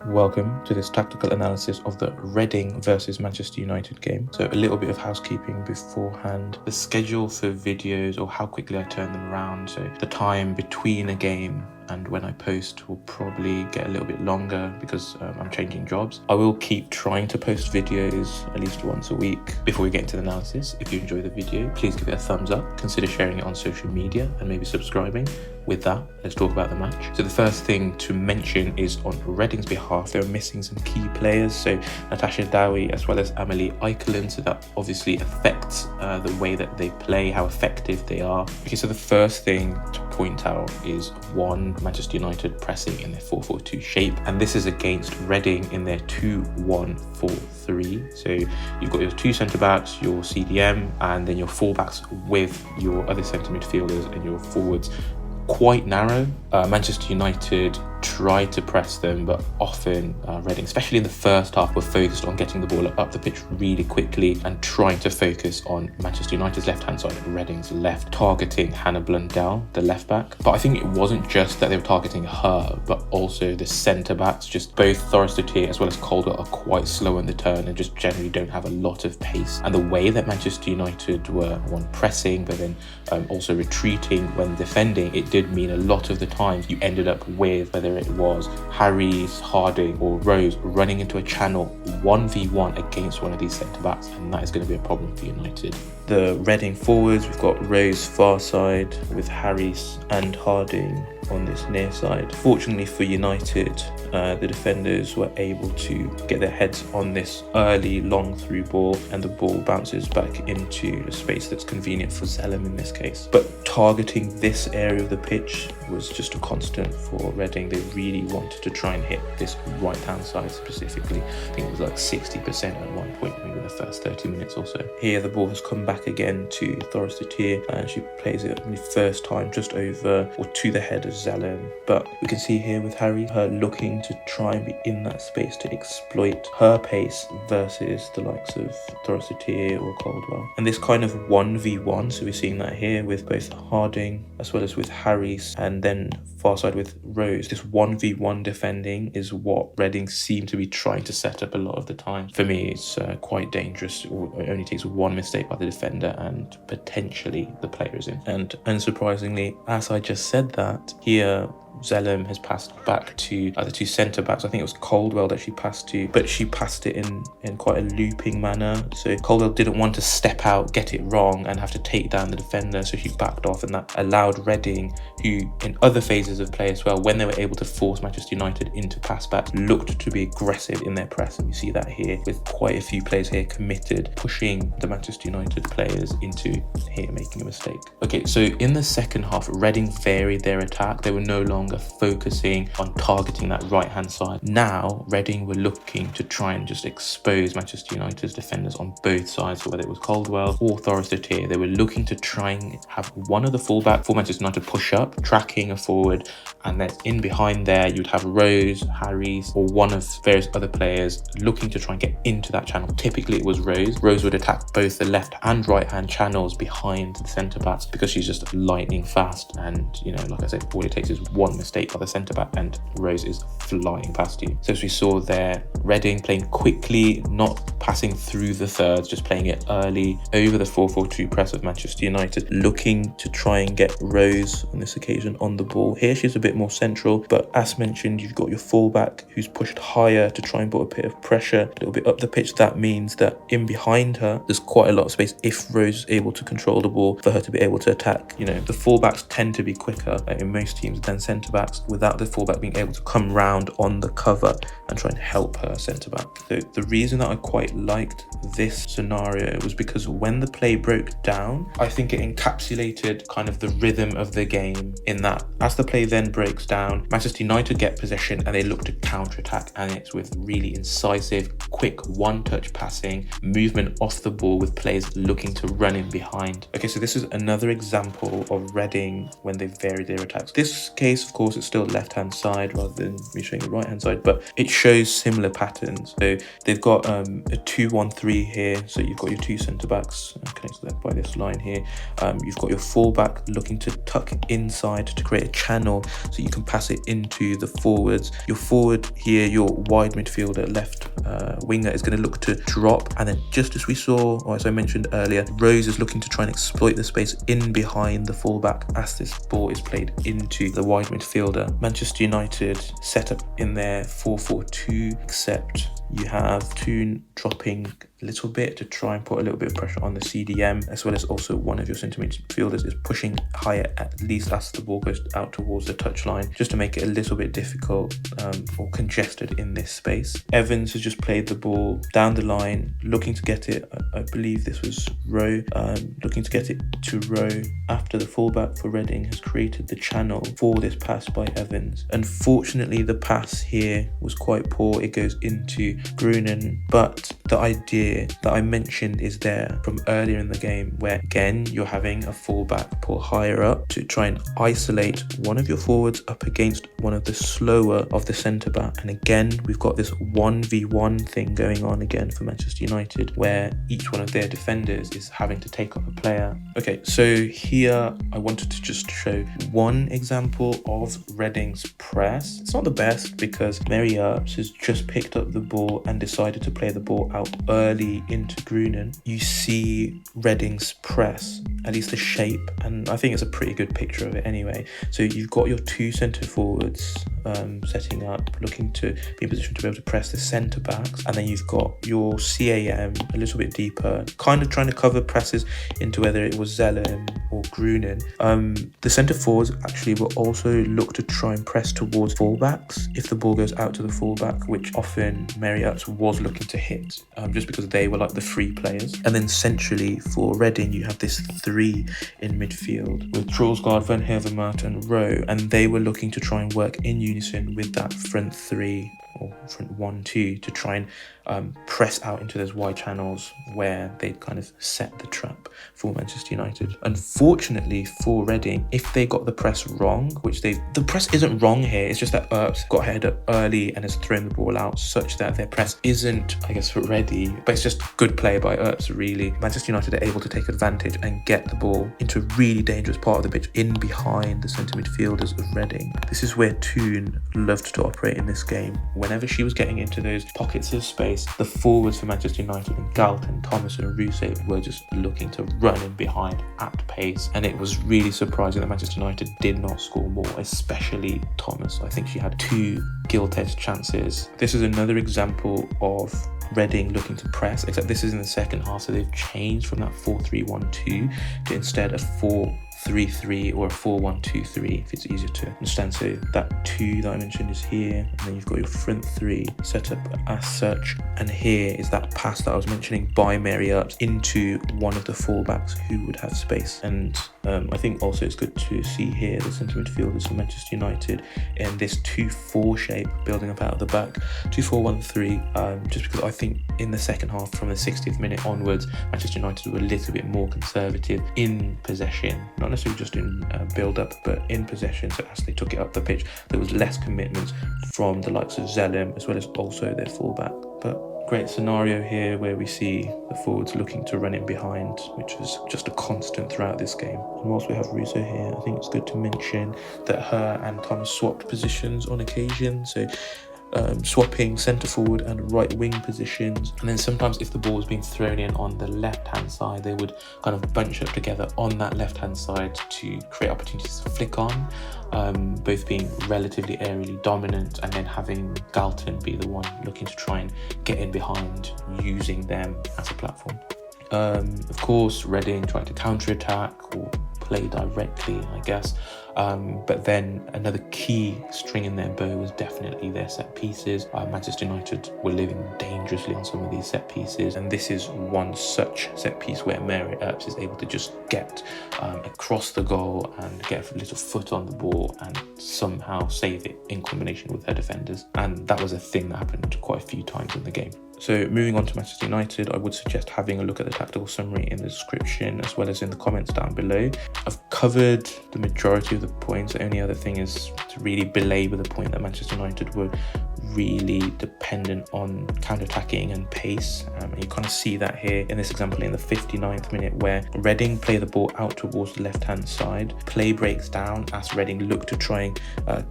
Welcome to this tactical analysis of the Reading versus Manchester United game. So a little bit of housekeeping beforehand. The schedule for videos, or how quickly I turn them around, so the time between a game and when I post will probably get a little bit longer because I'm changing jobs. I will keep trying to post videos at least once a week. Before we get into the analysis, if you enjoy the video, please give it a thumbs up, consider sharing it on social media and maybe subscribing. With that, let's talk about the match. So the first thing to mention is on Reading's behalf, they're missing some key players. So Natasha Dowie as well as Amelie Eikeland. So that obviously affects the way that they play, how effective they are. Okay, so the first thing to point out is one, Manchester United pressing in their 4-4-2 shape. And this is against Reading in their 2-1-4-3. So you've got your two centre-backs, your CDM, and then your full-backs with your other centre midfielders and your forwards quite narrow. Manchester United tried to press them, but often Reading, especially in the first half, were focused on getting the ball up the pitch really quickly and trying to focus on Manchester United's left-hand side and Reading's left, targeting Hannah Blundell, the left-back. But I think it wasn't just that they were targeting her, but also the centre-backs. Just both Thorstatier as well as Caldwell are quite slow on the turn and just generally don't have a lot of pace. And the way that Manchester United were one pressing, but then also retreating when defending, it did mean a lot of the times you ended up with, whether it was Harries, Harding or Rose, running into a channel 1v1 against one of these centre-backs, and that is going to be a problem for United. The Reading forwards, we've got Rose far side with Harries and Harding on this near side. Fortunately for United, the defenders were able to get their heads on this early long through ball, and the ball bounces back into a space that's convenient for Zellem in this case. But targeting this area of the pitch was just a constant for Reading. They really wanted to try and hit this right hand side specifically. I think it was like 60% at one point, maybe in the first 30 minutes or so. Here the ball has come back again to Thorstatier, and she plays it the first time just over or to the head of Zellem. But we can see here with Harry, her looking to try and be in that space to exploit her pace versus the likes of Thorstatier or Caldwell. And this kind of 1v1, so we're seeing that here with both Harding as well as with Harries, and then far side with Rose. This 1v1 defending is what Reading seem to be trying to set up a lot of the time. For me, it's quite dangerous. It only takes one mistake by the defender and potentially the player is in. And unsurprisingly, as I just said that, here Zellem has passed back to the two centre-backs. I think it was Caldwell that she passed to, but she passed it in quite a looping manner. So Caldwell didn't want to step out, get it wrong, and have to take down the defender, so she backed off, and that allowed Reading, who in other phases of play as well, when they were able to force Manchester United into pass-backs, looked to be aggressive in their press. And you see that here with quite a few players here committed, pushing the Manchester United players into here making a mistake. Okay, so in the second half, Reading varied their attack. They were no longer focusing on targeting that right hand side. Now Reading were looking to try and just expose Manchester United's defenders on both sides, so whether it was Caldwell or Thorstatier, they were looking to try and have one of the fullback for Manchester United push up, tracking a forward, and then in behind there you'd have Rose, Harries or one of various other players looking to try and get into that channel. Typically it was Rose. Rose would attack both the left and right hand channels behind the centre backs because she's just lightning fast, and you know, like I said, all it takes is one mistake by the centre back and Rose is flying past you. So as we saw there, Reading playing quickly, not passing through the thirds, just playing it early over the 4-4-2 press of Manchester United, looking to try and get Rose on this occasion on the ball. Here she's a bit more central, but as mentioned, you've got your fullback who's pushed higher to try and put a bit of pressure a little bit up the pitch. That means that in behind her there's quite a lot of space if Rose is able to control the ball for her to be able to attack. You know, the fullbacks tend to be quicker in most teams than centre backs, without the fullback being able to come round on the cover and try and help her centre back. So the reason that I quite liked this scenario was because when the play broke down, I think it encapsulated kind of the rhythm of the game, in that as the play then breaks down, Manchester United get possession and they look to counter-attack, and it's with really incisive, quick one-touch passing, movement off the ball with players looking to run in behind. Okay, so this is another example of Reading when they varied their attacks. This case of course, it's still left-hand side rather than me showing the right-hand side, but it shows similar patterns. So they've got a 2-1-3 here. So you've got your two centre-backs connected by this line here. You've got your full-back looking to tuck inside to create a channel so you can pass it into the forwards. Your forward here, your wide midfielder, left winger, is going to look to drop, and then just as we saw, or as I mentioned earlier, Rose is looking to try and exploit the space in behind the fullback as this ball is played into the wide midfielder. Manchester United set up in their 4-4-2, except you have Toon dropping a little bit to try and put a little bit of pressure on the CDM, as well as also one of your centre midfielders is pushing higher, at least as the ball goes out towards the touchline, just to make it a little bit difficult or congested in this space. Evans has just played the ball down the line, looking to get it, I believe this was Rowe, looking to get it to Rowe after the fullback for Reading has created the channel for this pass by Evans. Unfortunately, the pass here was quite poor. It goes into Grunin, but the idea that I mentioned is there from earlier in the game, where again you're having a fullback pull higher up to try and isolate one of your forwards up against one of the slower of the centre back. And again, we've got this 1v1 thing going on again for Manchester United, where each one of their defenders is having to take up a player. Okay, so here I wanted to just show one example of Reading's press. It's not the best because Mary Earps has just picked up the ball and decided to play the ball out early into Grunin. You see Reading's press, at least the shape, and I think it's a pretty good picture of it anyway. So you've got your two centre forwards setting up, looking to be in position to be able to press the centre backs, and then you've got your CAM a little bit deeper, kind of trying to cover presses into whether it was Zellum or Grunin. The centre forwards actually will also look to try and press towards fullbacks if the ball goes out to the fullback, which often Mary Earps was looking to hit, just because they were like the free players. And then centrally for Reading, you have this three in midfield with Troelsgaard, Van Hevermaet and Rowe, and they were looking to try and work in unison with that front three or front 1-2 to try and press out into those wide channels where they'd kind of set the trap for Manchester United. Unfortunately for Reading, if they got the press wrong, which the press isn't wrong here, it's just that Earps got headed up early and has thrown the ball out such that their press isn't, I guess, ready, but it's just good play by Earps really. Manchester United are able to take advantage and get the ball into a really dangerous part of the pitch in behind the centre midfielders of Reading. This is where Toon loved to operate in this game. Whenever she was getting into those pockets of space, the forwards for Manchester United and Galton, Thomas and Rousset were just looking to run in behind at pace, and it was really surprising that Manchester United did not score more, especially Thomas. I think she had 2 gilt-edged chances. This is another example of Reading looking to press, except this is in the second half, so they've changed from that 4-3-1-2 to instead a 4-3-3 or a 4-1-2-3 if it's easier to understand. So that 2 that I mentioned is here, and then you've got your front 3 set up as such, and here is that pass that I was mentioning by Mary Earps into one of the fullbacks who would have space. And I think also it's good to see here the centre midfielders for Manchester United in this 2-4 shape, building up out of the back, 2-4-1-3, just because I think in the second half, from the 60th minute onwards, Manchester United were a little bit more conservative in possession, not necessarily just in build-up, but in possession. So as they took it up the pitch, there was less commitment from the likes of Zellum, as well as also their fullback. But great scenario here where we see the forwards looking to run in behind, which is just a constant throughout this game. And whilst we have Russo here, I think it's good to mention that her and Thomas swapped positions on occasion. So swapping centre forward and right wing positions, and then sometimes if the ball was being thrown in on the left hand side, they would kind of bunch up together on that left hand side to create opportunities to flick on, both being relatively aerially dominant, and then having Galton be the one looking to try and get in behind, using them as a platform. Of course, Reading tried to counter-attack or play directly, I guess, but then another key string in their bow was definitely their set pieces. Manchester United were living dangerously on some of these set pieces, and this is one such set piece where Mary Earps is able to just get across the goal and get a little foot on the ball and somehow save it in combination with her defenders, and that was a thing that happened quite a few times in the game. So moving on to Manchester United, I would suggest having a look at the tactical summary in the description as well as in the comments down below. I've covered the majority of the points. The only other thing is to really belabor the point that Manchester United were really dependent on counter-attacking and pace, and you kind of see that here in this example in the 59th minute, where Reading play the ball out towards the left-hand side, play breaks down as Reading look to try and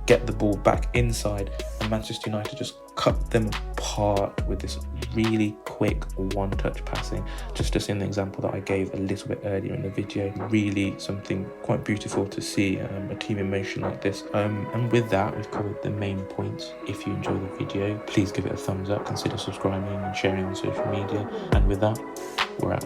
get the ball back inside, and Manchester United just cut them apart with this really quick one-touch passing, just as in the example that I gave a little bit earlier in the video. Really something quite beautiful to see, a team in motion like this. And with that, we've covered the main points. If you enjoyed the video, please give it a thumbs up, consider subscribing and sharing on social media, and with that, we're out.